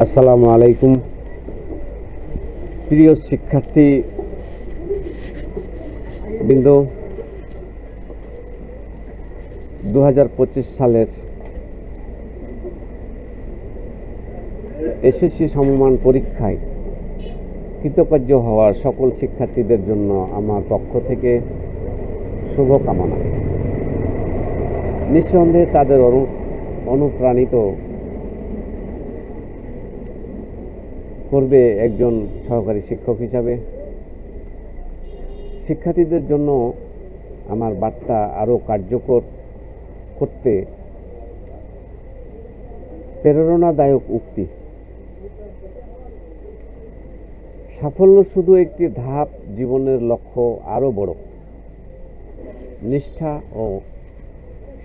আসসালামু আলাইকুম। প্রিয় শিক্ষার্থী বৃন্দ, 2025 সালের এসএসসি সমমান পরীক্ষায় কৃতকার্য হওয়া সকল শিক্ষার্থীদের জন্য আমার পক্ষ থেকে শুভকামনা। নিঃসন্দেহে তাদের অনুপ্রাণিত করবে একজন সহকারী শিক্ষক হিসাবে। শিক্ষার্থীদের জন্য আমার বার্তা আরও কার্যকর করতে প্রেরণাদায়ক উক্তি: সাফল্য শুধু একটি ধাপ, জীবনের লক্ষ্য আরও বড়। নিষ্ঠা ও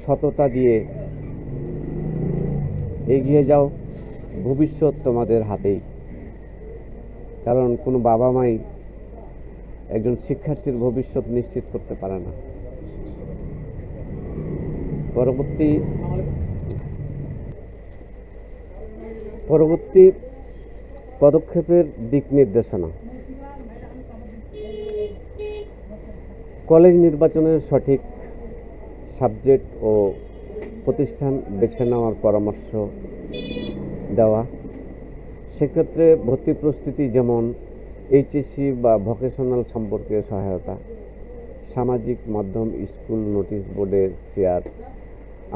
সততা দিয়ে এগিয়ে যাও, ভবিষ্যৎ তোমাদের হাতেই। কারণ কোনো বাবা মাই একজন শিক্ষার্থীর ভবিষ্যৎ নিশ্চিত করতে পারে না। পরবর্তী পদক্ষেপের দিক নির্দেশনা: কলেজ নির্বাচনের সঠিক সাবজেক্ট ও প্রতিষ্ঠান বেছে নেওয়ার পরামর্শ দেওয়া। সেক্ষেত্রে ভর্তি প্রস্তুতি, যেমন এইচএসসি বা ভোকেশনাল সম্পর্কে সহায়তা। সামাজিক মাধ্যম, স্কুল নোটিশ বোর্ডের শেয়ার।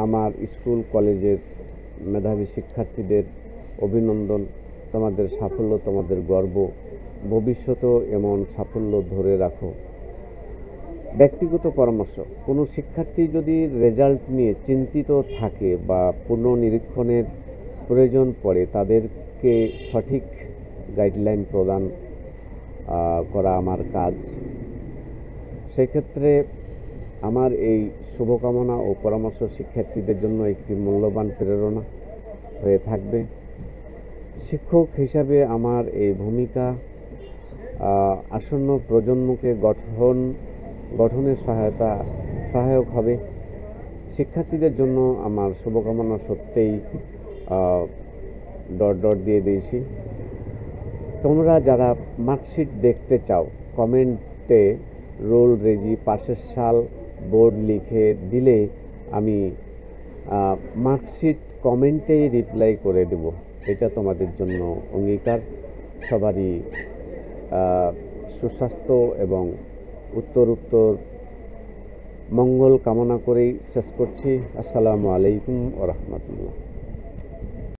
আমার স্কুল কলেজের মেধাবী শিক্ষার্থীদের অভিনন্দন। তোমাদের সাফল্য তোমাদের গর্ব। ভবিষ্যতেও এমন সাফল্য ধরে রাখো। ব্যক্তিগত পরামর্শ: কোনো শিক্ষার্থী যদি রেজাল্ট নিয়ে চিন্তিত থাকে বা পুনর্নিরীক্ষণের প্রয়োজন পড়ে, তাদেরকে সঠিক গাইডলাইন প্রদান করা আমার কাজ। সেক্ষেত্রে আমার এই শুভকামনা ও পরামর্শ শিক্ষার্থীদের জন্য একটি মূল্যবান প্রেরণা হয়ে থাকবে। শিক্ষক হিসাবে আমার এই ভূমিকা আসন্ন প্রজন্মকে গঠনের সহায়ক হবে। শিক্ষার্থীদের জন্য আমার শুভকামনা সত্যিই ডট দিয়ে দিয়েছি। তোমরা যারা মার্কশিট দেখতে চাও, কমেন্টে রোল, রেজি, পাশের সাল, বোর্ড লিখে দিলে আমি মার্কশিট কমেন্টেই রিপ্লাই করে দেব। এটা তোমাদের জন্য অঙ্গীকার। সবারই সুস্বাস্থ্য এবং উত্তর মঙ্গল কামনা করেই শেষ করছি। আসসালামু আলাইকুম ওয়া রাহমাতুল্লাহ।